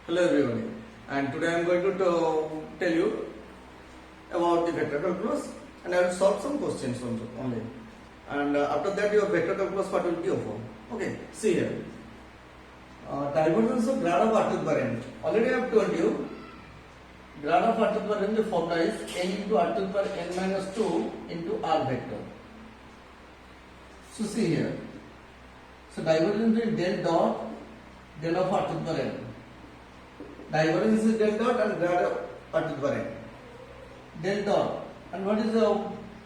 Hello everybody, and today I am going to tell you about the vector calculus, and I will solve some questions only. And after that, your vector calculus part will be over. Okay, see here. Divergence of grad of r to the power n. Already I have told you, grad of r to the power n, the formula is n into r to the power n minus 2 into r vector. So see here. So divergence is del dot del of r to the power n. Divergence is del dot and grad of r to the power n. Del dot, and what is the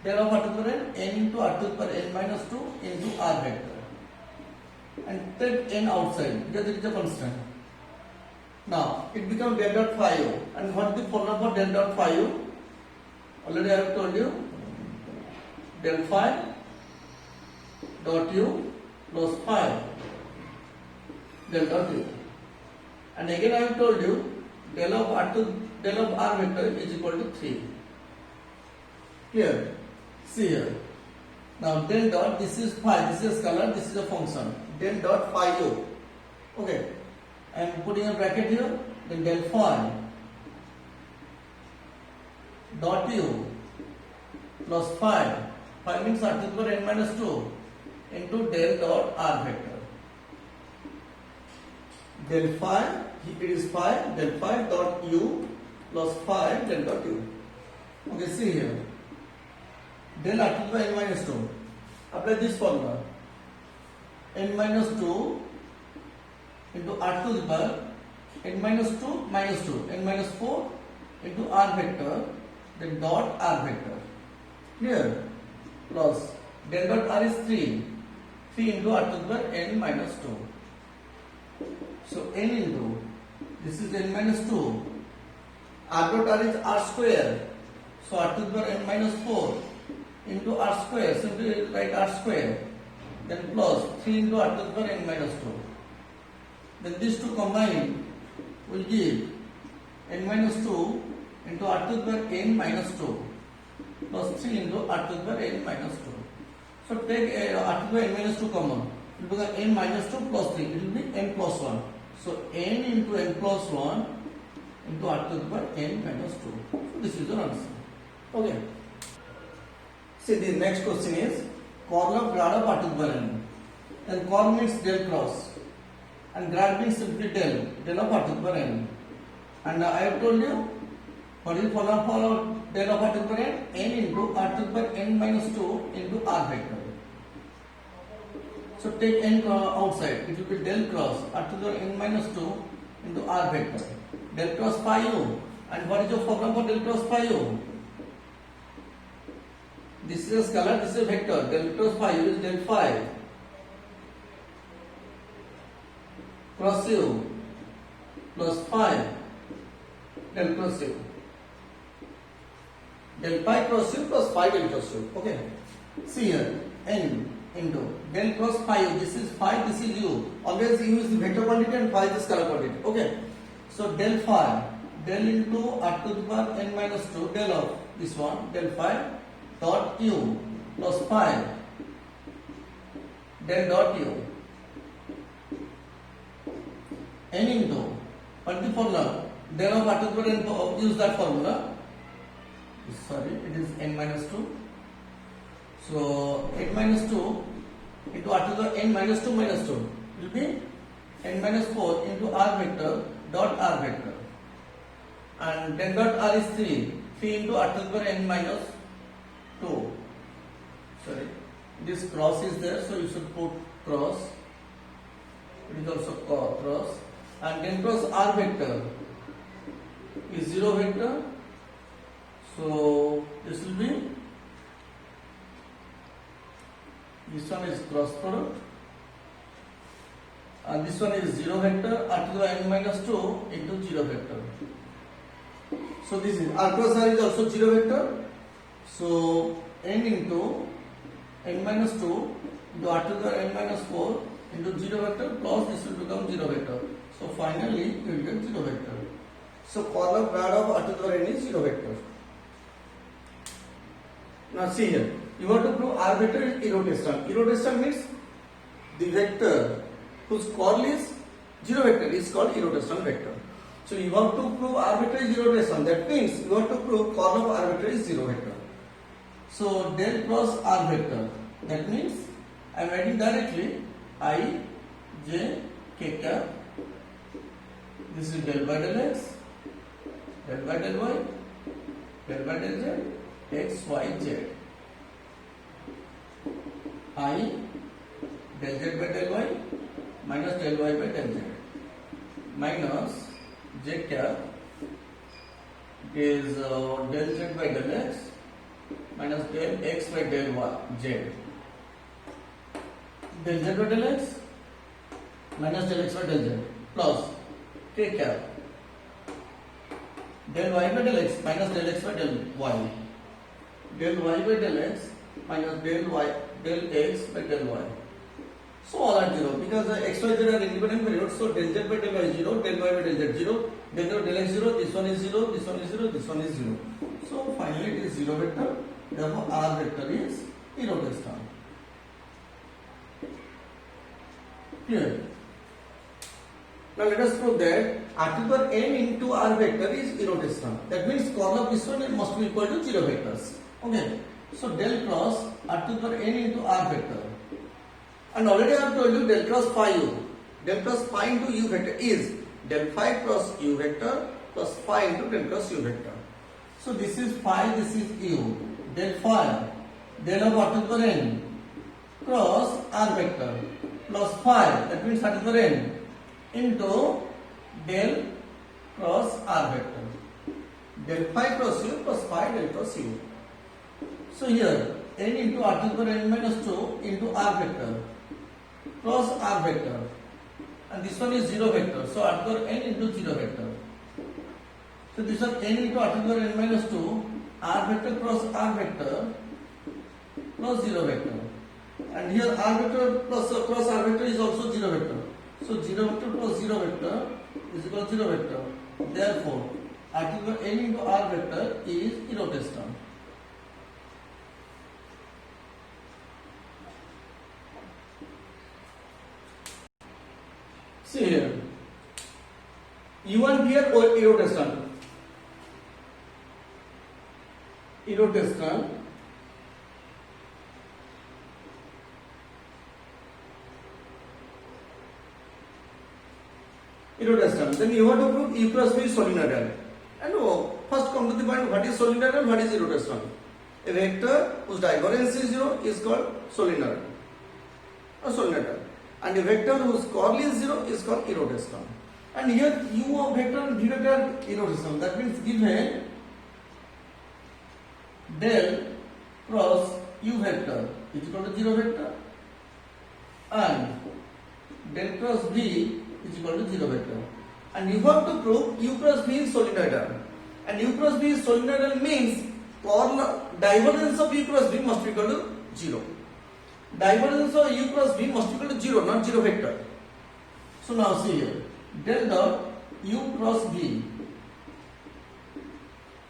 del of r to the power n? N into r to the power n minus 2 into r vector. And take n outside because it is a constant. Now it becomes del dot phi u. And what is the formula for del dot phi u? Already I have told you. Del phi dot u plus phi del dot u. And again I have told you del of r vector is equal to 3. Clear? See here. Now del dot, this is phi, this is scalar, this is a function. Del dot phi u. Okay. I am putting a bracket here. Then del phi dot u plus phi. Phi means r to the power n minus 2 into del dot r vector. Del phi, it is phi, del phi dot u plus phi del dot u. Okay, see here. Del r to the power n minus 2. Apply this formula. N minus 2 into r to the power n minus 2 minus 2. N minus 4 into r vector, then dot r vector. Clear? Plus del dot r is 3. 3 into r to the power n minus 2. So n into, this is n minus 2. R dot r is r square. So r to the power n minus 4 into r square. Simply write r square. Then plus 3 into r to the power n minus 2. Then these two combined will give n minus 2 into r to the power n minus 2 plus 3 into r to the power n minus 2. So take r to the power n minus 2 common. It will become n minus 2 plus 3. It will be n plus 1. So n into n plus 1 into r to the power n minus 2. So this is your answer. Okay. See, the next question is curl of grad of r to the power n. And curl means del cross. And grad means simply del of r to the power n. And I have told you what is the formula for del of r to the power n? N into r to the power n minus 2 into r vector. So take n outside, it will be del cross r to the power n minus 2 into r vector. Del cross phi u. And what is your formula for del cross phi u? This is a scalar, this is a vector. Del cross phi u is del phi cross u plus phi del cross u. Del phi cross u plus phi del cross u. Okay. See here, n into del cross phi u. This is phi, this is u. Always u is the vector quantity and phi is the scalar quantity. Okay. So del phi, del into r to the power n minus 2, del of this one, del phi dot u plus phi del dot u. N into, what is the formula? Del of r to the power n, use that formula. Sorry, it is n minus 2. So n minus 2 into r to the n minus 2 minus 2 will be n minus 4 into r vector dot r vector. And del dot r is 3. 3 into r to the power n minus 2. Sorry, this cross is there, so you should put cross. It is also cross. And del cross r vector is 0 vector. So this will be, this one is cross product. And this one is 0 vector, r to the n minus 2 into 0 vector. So this is r cross r is also 0 vector. So n into n minus 2 into r to the n minus 4 into 0 vector plus this will become 0 vector. So finally you will get 0 vector. So curl of grad of r to the power n is 0 vector. Now see here, you want to prove r vector is irrotational. Irrotational means the vector whose curl is 0 vector is called irrotational vector. So you have to prove R vector is zero rotation. That means you have to prove curl of R vector is zero vector. So del cross R vector. That means I am writing directly I j k cap. This is del by del x, del by del y, del by del z, x, y, z. I del z by del y minus del y by del z minus j cap is del z by del x minus del x by del y z. Del z by del x minus del x by del z plus k cap del y by del x minus del x by del y, del y by del x minus del x by del y. So all are 0 because x, y, z are independent variables. So del z by del y is 0, del y by del z 0, del x 0, this one is 0, this one is 0, this one is 0. So finally it is 0 vector. Therefore R vector is irrotation. Clear? Now let us prove that R to the power n into R vector is irrotation. That means curl of this one must be equal to 0 vectors. Okay. So del cross R to the power n into R vector. And already I have told you del cross phi u. Del cross phi into u vector is del phi cross u vector plus phi into del cross u vector. So this is phi, this is u. Del phi, del of R to the power n cross R vector plus phi, that means R to the power n into del cross R vector. Del phi cross u plus phi del cross u. So here n into R to the power n minus 2 into R vector cross R vector, and this one is 0 vector, so R to the power n into 0 vector. So this one n into R to the power n minus 2 R vector cross R vector plus 0 vector, and here R vector plus cross R vector is also 0 vector. So 0 vector plus 0 vector is equal to 0 vector. Therefore R to the power n into R vector is irrotation. See here, U1 here or irrotation. Irrotation. Irrotation. Then you have to prove U plus V is solenoidal. And first come to the point, what is solenoidal, what is irrotation? A vector whose divergence is 0 is called solenoid or solenoidal. And a vector whose curl is 0 is called irrotation. And here U of vector and V vector are irrotation. That means given del cross U vector is equal to 0 vector and del cross V is equal to 0 vector. And you have to prove U cross V is solenoidal. And U cross V is solenoidal means divergence of U cross V must be equal to 0. Divergence of U cross V must be equal to 0, not 0 vector. So now see here, del dot U cross V.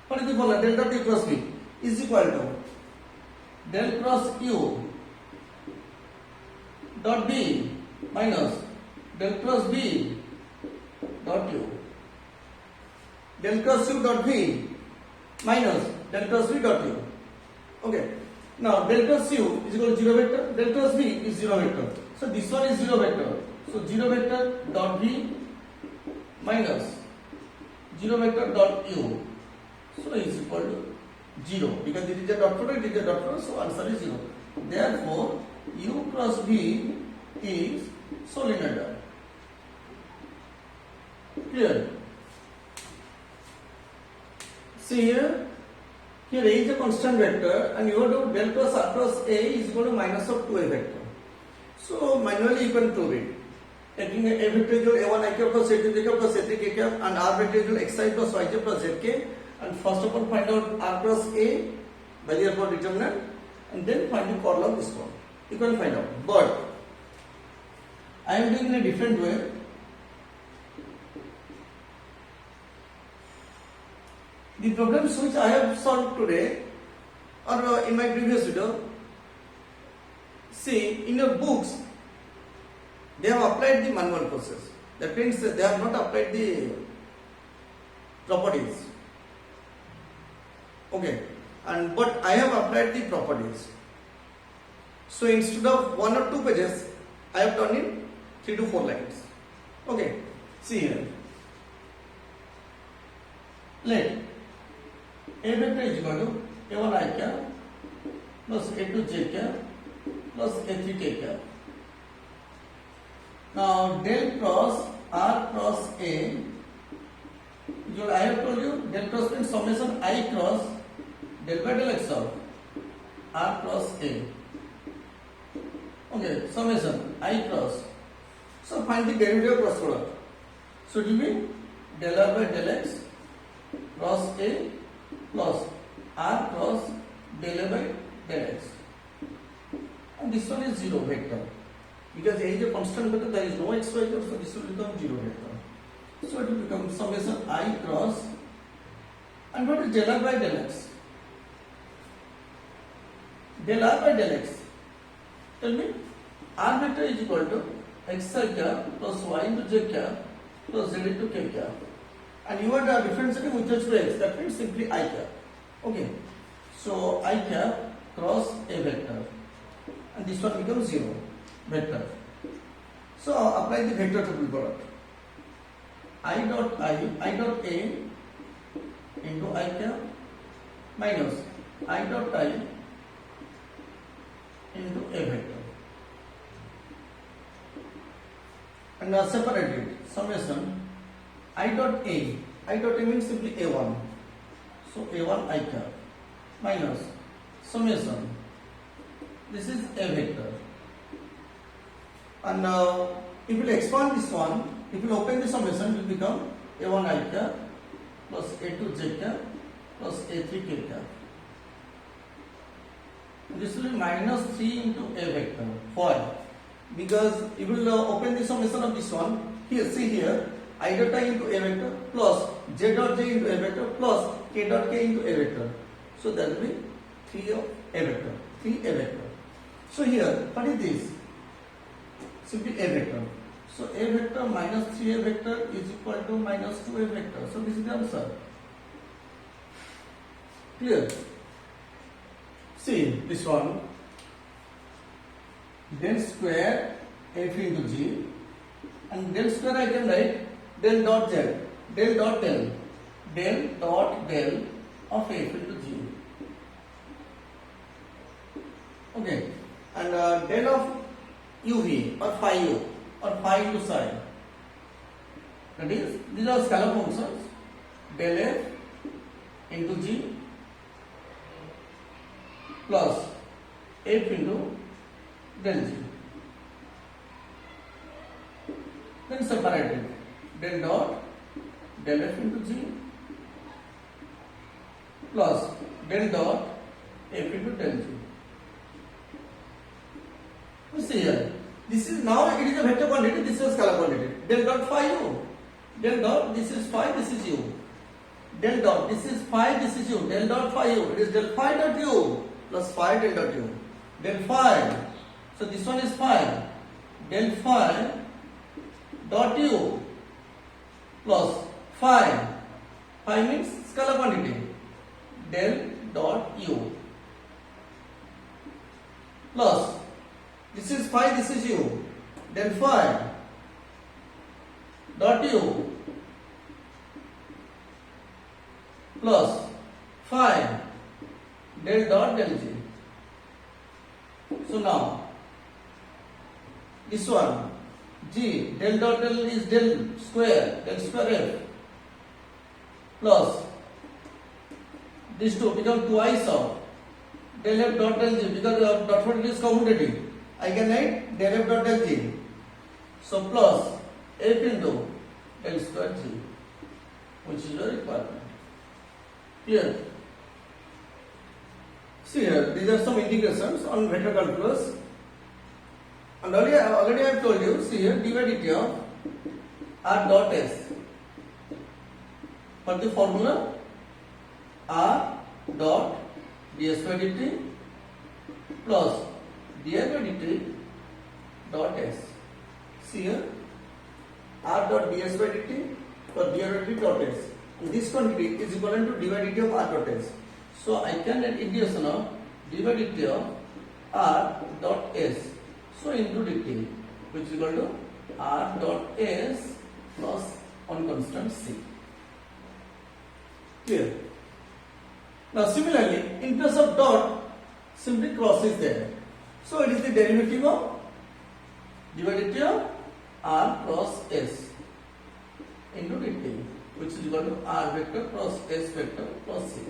What is the formula? Del dot U cross V is equal to del cross U dot V minus del cross V dot U. Del cross U dot V minus del cross V dot U. Okay. Now del cross U is equal to 0 vector, del cross V is 0 vector. So this one is 0 vector. So 0 vector dot V minus 0 vector dot U. So is equal to 0 because it is a dot product, it is a dot product, so answer is 0. Therefore U cross V is solenoidal. Clear? See here. Here A is a constant vector and you have to del cross R cross A is equal to minus of 2A vector. So manually you can prove it. Taking A vector is equal to A1 I cap plus A2 J cap plus A3 K cap and R vector is equal to Xi plus Yj plus Zk, and first of all find out R cross A, value of determinant, and then find the curl of this one. You can find out. But I am doing in a different way. The problems which I have solved today or in my previous video, see in your books they have applied the manual process. That means they have not applied the properties. Okay, and but I have applied the properties. So instead of 1 or 2 pages, I have done in 3 to 4 lines. Okay, see here. Let A vector is equal to A1 I cap plus A2 J cap plus A3 K cap. Now del cross R cross A, I have told you del cross means summation I cross del by del x of R cross A. Okay, summation I cross. So find the derivative of cross product. So it will be del R by del x cross A plus R cross del A by del x. And this one is 0 vector. Because A is a constant vector, there is no x vector, so this will become 0 vector. So it will become summation I cross, and what is del R by del x? Del R by del x. Tell me, R vector is equal to x I cap plus y into j cap plus z into k cap. And you are differentiating with respect to x, that means simply I cap. Okay, so I cap cross A vector, and this one becomes 0 vector. So apply the vector triple product. I dot A into I cap minus I dot I into A vector, and now separate it. Summation I dot A means simply A1, so A1 I cap minus summation, this is A vector, and now if you expand this one, if you open the summation, it will become A1 I cap plus A2 J cap plus A3 K cap. This will be minus 3 into A vector. Why? Because if you will open the summation of this one, here, see here, I dot I into A vector plus J dot J into A vector plus K dot K into A vector. So that will be 3 of A vector, 3 A vector. So here, what is this? Simply A vector. So A vector minus 3A vector is equal to minus 2A vector. So this is the answer. Clear? See this one. Del square F into G, and del square I can write del dot Z, del dot del of F into G. Okay, and del of UV or phi U or phi into psi. That is, these are scalar functions. Del F into G plus F into del G. Then separate it. Del dot del F into G plus del dot F into del G. You see here. This is now it is a vector quantity, this is a scalar quantity. Del dot phi U. Del dot, this is phi, this is U. Del dot, this is phi, this is U. Del dot phi U. It is del phi dot U plus phi del dot U. Del phi. So this one is phi. Del phi dot U plus phi. Phi means scalar quantity. Del dot U plus, this is phi, this is U. Del phi dot U plus phi del dot del G. So now this one G del dot del is del square F plus these two become twice of del F dot del G, because dot product is commutative. I can write del F dot del G. So plus F into del square G, which is your requirement. Clear? See here, these are some integrations on vector calculus. And already I have told you, see here, dy dt of R dot S. For the formula, R dot ds by dt plus di by dt dot S. See here, R dot ds by dt for di by dt dot S. this quantity is equivalent to dy dt of r dot s. So I can write integration of dy dt of r dot s. So into dt, which is equal to r dot s plus one constant c. Clear? Now similarly, in case of dot, simply cross is there. So it is the derivative of dy dt of r cross s into dt, which is equal to r vector cross s vector plus c.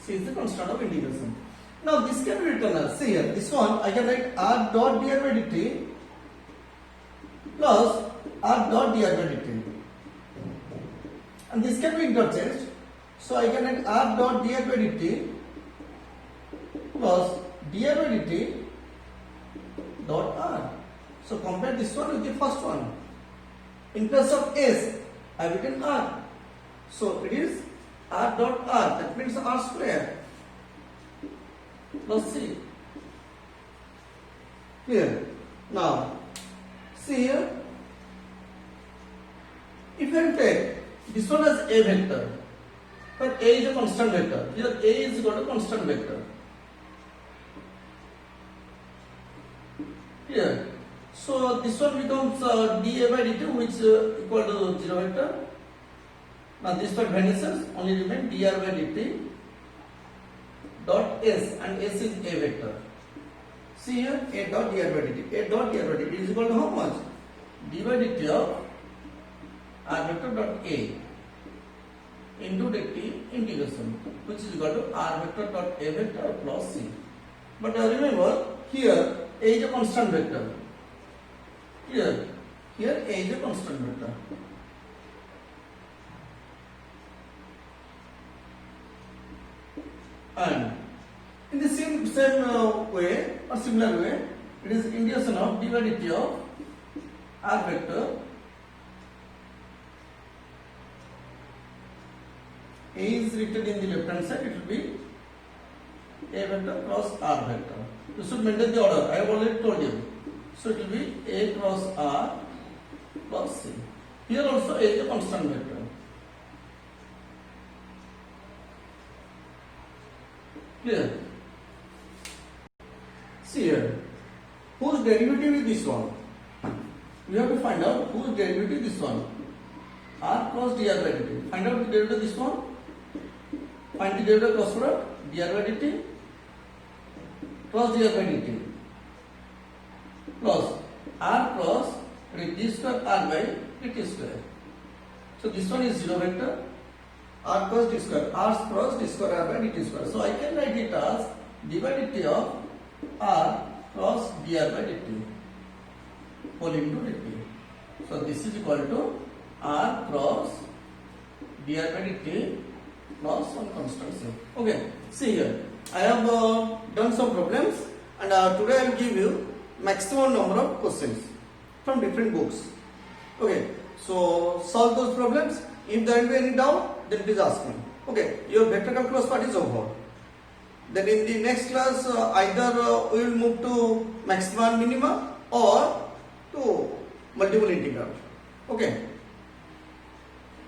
C is the constant of integration. Now this can be written as, see here, this one I can write r dot dy by dt plus r dot dy by dt, and this can be interchanged. So I can write r dot dy by dt plus dy by dt dot r. So compare this one with the first one. In place of s, I have written r. So it is r dot r, that means r square plus c. Here. Now, see here. If I take this one as a vector, but a is a constant vector. Here a is equal to constant vector. Here. So this one becomes dA by dt, which equal to 0 vector. Now this one vanishes, only remain dr by dt dot s, and s is a vector. See here, a dot dr by dt. A dot dr by dt is equal to how much? D by dt of r vector dot a into dt integration, which is equal to r vector dot a vector plus c. But remember, here a is a constant vector. Here a is a constant vector. And in the same way or similar way, it is integration of d by dt of r vector a is written in the left hand side, it will be a vector cross r vector. You should maintain the order, I have already told you. So it will be a cross r plus c. Here also a is a constant vector. Clear? See here, whose derivative is this one? We have to find out whose derivative is this one. R cross dr by dt. Find out the derivative of this one. Find the derivative cross product dr by dt cross dr by dt plus r cross d square r by dt square. So this one is 0 vector. R cross d square, r cross d square r by dt square. So I can write it as d by dt of r cross dr by dt whole into dt. So this is equal to r cross dr by dt plus one constant c. Okay, see here, I have done some problems, and today I will give you maximum number of questions from different books. Okay, so solve those problems. If there will be any doubt, then please ask me. Okay, your vector calculus part is over. Then in the next class, either we will move to maxima and minima or to multiple integral. Okay.